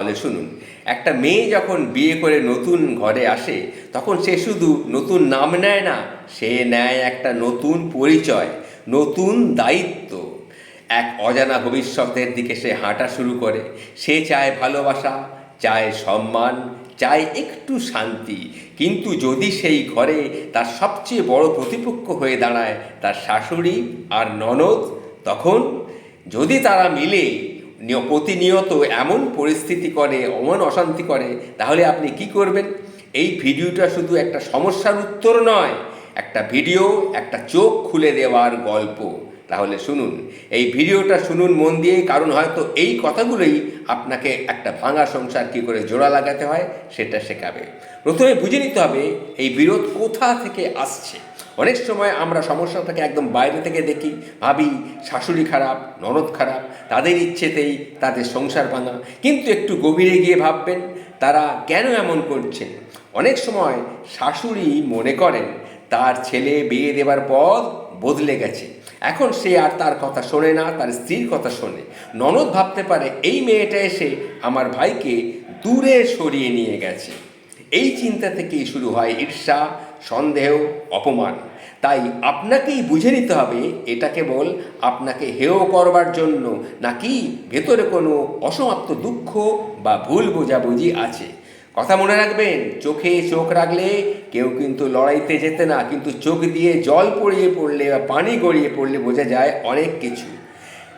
তাহলে শুনুন, একটা মেয়ে যখন বিয়ে করে নতুন ঘরে আসে তখন সে শুধু নতুন নাম নেয় না, সে নেয় একটা নতুন পরিচয়, নতুন দায়িত্ব। এক অজানা ভবিষ্যতের দিকে সে হাঁটা শুরু করে। সে চায় ভালোবাসা, চায় সম্মান, চায় একটু শান্তি। কিন্তু যদি সেই ঘরে তার সবচেয়ে বড় প্রতিপক্ষ হয়ে দাঁড়ায় তার শাশুড়ি আর ননদ, তখন যদি তারা মিলে প্রতিনিয়ত এমন পরিস্থিতি করে, এমন অশান্তি করে, তাহলে আপনি কি করবেন? এই ভিডিওটা শুধু একটা সমস্যার উত্তর নয়, একটা ভিডিও, একটা চোখ খুলে দেওয়ার গল্প। তাহলে শুনুন, এই ভিডিওটা শুনুন মন দিয়ে, কারণ হয়তো এই কথাগুলোই আপনাকে একটা ভাঙা সংসার কী করে জোড়া লাগাতে হয় সেটা শেখাবে। প্রথমে বুঝে নিতে হবে এই বিরোধ কোথা থেকে আসছে। অনেক সময় আমরা সমস্যাটাকে একদম বাইরে থেকে দেখি, ভাবি শাশুড়ি খারাপ, ননদ খারাপ, তাদের ইচ্ছেতেই তাদের সংসার ভাঙা। কিন্তু একটু গভীরে গিয়ে ভাববেন তারা কেন এমন করছেন। অনেক সময় শাশুড়ি মনে করেন তার ছেলে বিয়ে দেবার পর বদলে গেছে, এখন সে আর তার কথা শোনে না, তার স্ত্রীর কথা শোনে। ননদ ভাবতে পারে এই মেয়েটা এসে আমার ভাইকে দূরে সরিয়ে নিয়ে গেছে। এই চিন্তা থেকেই শুরু হয় ঈর্ষা, সন্দেহ, অপমান। তাই আপনাকেই বুঝে নিতে হবে এটা কেবল আপনাকে হেয় করবার জন্য, নাকি ভেতরে কোনো অসমাপ্ত দুঃখ বা ভুল বোঝাবুঝি আছে। কথা মনে রাখবেন, চোখে চোখ রাখলে কেউ কিন্তু লড়াইতে যেতে না, কিন্তু চোখ দিয়ে জল পড়িয়ে পড়লে বা পানি গড়িয়ে পড়লে বোঝা যায় অনেক কিছু।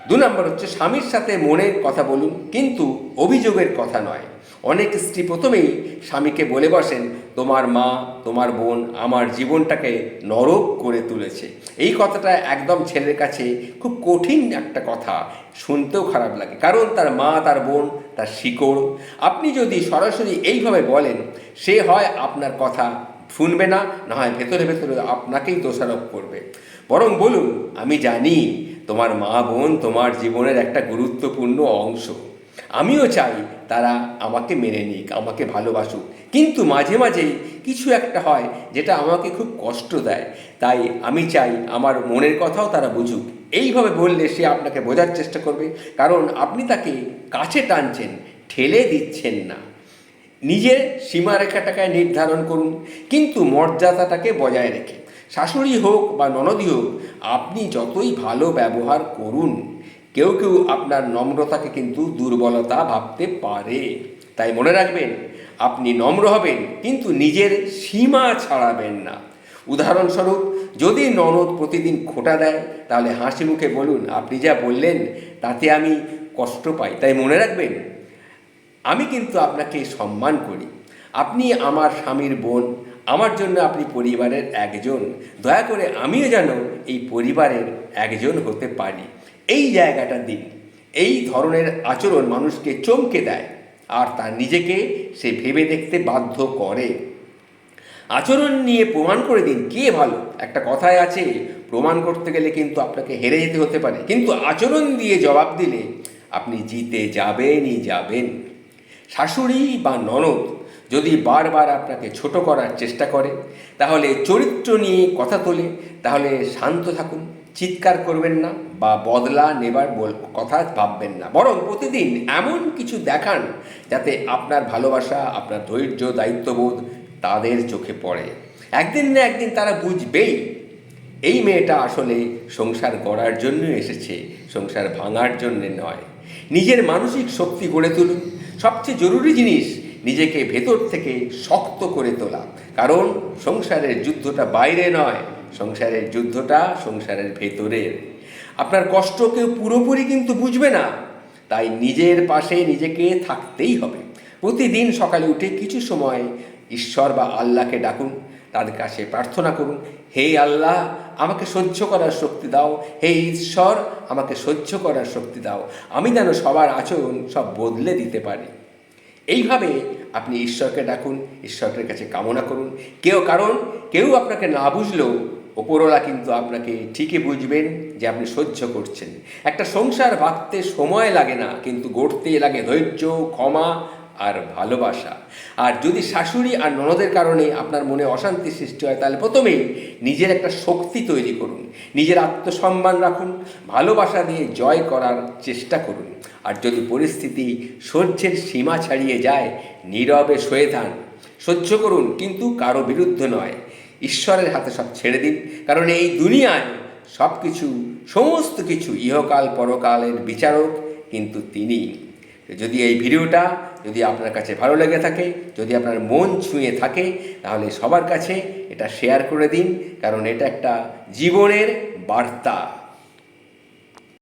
2 নম্বর হচ্ছে স্বামীর সাথে মনের কথা বলুন, কিন্তু অভিযোগের কথা নয়। অনেক স্ত্রী প্রথমেই স্বামীকে বলে বসেন, তোমার মা, তোমার বোন আমার জীবনটাকে নরক করে তুলেছে। এই কথাটা একদম ছেলের কাছে খুব কঠিন একটা কথা, শুনতেও খারাপ লাগে, কারণ তার মা, তার বোন তার শিকড়। আপনি যদি সরাসরি এইভাবে বলেন, সে হয় আপনার কথা শুনবে না, না হয় ভেতরে ভেতরে আপনাকেই দোষারোপ করবে। বরং বলুন, আমি জানি তোমার মা বোন তোমার জীবনের একটা গুরুত্বপূর্ণ অংশ। আমিও চাই তারা আমাকে মেনে নিক, আমাকে ভালোবাসুক, কিন্তু মাঝে মাঝেই কিছু একটা হয় যেটা আমাকে খুব কষ্ট দেয়। তাই আমি চাই আমার মনের কথাও তারা বুঝুক। এইভাবে বললে সে আপনাকে বোঝার চেষ্টা করবে, কারণ আপনি তাকে কাছে টানছেন, ঠেলে দিচ্ছেন না। নিজের সীমারেখাটাকে নির্ধারণ করুন, কিন্তু মর্যাদাটাকে বজায় রেখে। শাশুড়ি হোক বা ননদই হোক, আপনি যতই ভালো ব্যবহার করুন, কেউ কেউ আপনার নম্রতাকে কিন্তু দুর্বলতা ভাবতে পারে। তাই মনে রাখবেন, আপনি নম্র হবেন কিন্তু নিজের সীমা ছাড়াবেন না। উদাহরণস্বরূপ, যদি ননদ প্রতিদিন খোঁটা দেয়, তাহলে হাসি মুখে বলুন, আপনি যা বললেন তাতে আমি কষ্ট পাই। তাই মনে রাখবেন, আমি কিন্তু আপনাকে সম্মান করি, আপনি আমার স্বামীর বোন, আমার জন্য আপনি পরিবারের একজন। দয়া করে আমিও যেন এই পরিবারের একজন হতে পারি, এই জায়গাটা দিন। এই ধরনের আচরণ মানুষকে চমকে দেয়, আর তার নিজেকে সে ভেবে দেখতে বাধ্য করে। আচরণ নিয়ে প্রমাণ করে দিন কে ভালো। একটা কথায় আছে, প্রমাণ করতে গেলে কিন্তু আপনাকে হেরে যেতে হতে পারে, কিন্তু আচরণ দিয়ে জবাব দিলে আপনি জিতে যাবেনই যাবেন। শাশুড়ি বা ননদ যদি বারবার আপনাকে ছোট করার চেষ্টা করে, তাহলে চরিত্র নিয়ে কথা তোলে, তাহলে শান্ত থাকুন, চিৎকার করবেন না বা বদলা নেবার কথা ভাববেন না। বরং প্রতিদিন এমন কিছু দেখান যাতে আপনার ভালোবাসা, আপনার ধৈর্য, দায়িত্ববোধ তাদের চোখে পড়ে। একদিন না একদিন তারা বুঝবেই এই মেয়েটা আসলে সংসার গড়ার জন্য এসেছে, সংসার ভাঙার জন্যে নয়। নিজের মানসিক শক্তি গড়ে তুলুন। সবচেয়ে জরুরি জিনিস, নিজেকে ভেতর থেকে শক্ত করে তোলা, কারণ সংসারের যুদ্ধটা বাইরে নয়, সংসারের যুদ্ধটা সংসারের ভেতরের। আপনার কষ্ট কেউ পুরোপুরি কিন্তু বুঝবে না, তাই নিজের পাশে নিজেকে থাকতেই হবে। প্রতিদিন সকালে উঠে কিছু সময় ঈশ্বর বা আল্লাহকে ডাকুন, তাদের কাছে প্রার্থনা করুন, হে আল্লাহ আমাকে সহ্য করার শক্তি দাও, হে ঈশ্বর আমাকে সহ্য করার শক্তি দাও, আমি যেন সবার আচরণ সব বদলে দিতে পারি। এইভাবে আপনি ঈশ্বরকে ডাকুন, ঈশ্বরের কাছে কামনা করুন। কারণ কেউ আপনাকে না বুঝলেও ওপরওয়ালা কিন্তু আপনাকে ঠিকই বুঝবেন যে আপনি সহ্য করছেন। একটা সংসার ভাঙতে সময় লাগে না, কিন্তু গড়তে লাগে ধৈর্য, ক্ষমা আর ভালোবাসা। আর যদি শাশুড়ি আর ননদের কারণে আপনার মনে অশান্তি সৃষ্টি হয়, তাহলে প্রথমেই নিজের একটা শক্তি তৈরি করুন, নিজের আত্মসম্মান রাখুন, ভালোবাসা দিয়ে জয় করার চেষ্টা করুন। আর যদি পরিস্থিতি সহ্যের সীমা ছাড়িয়ে যায়, নীরবে সয়ে থান, সহ্য করুন, কিন্তু কারো বিরুদ্ধে নয়। ঈশ্বরের হাতে সব ছেড়ে দিন, কারণ এই দুনিয়ায় সব কিছু, সমস্ত কিছু, ইহকাল পরকালের বিচারক কিন্তু তিনি। যদি এই ভিডিওটা যদি আপনার কাছে ভালো লেগে থাকে, যদি আপনার মন ছুঁয়ে থাকে, তাহলে সবার কাছে এটা শেয়ার করে দিন, কারণ এটা একটা জীবনের বার্তা।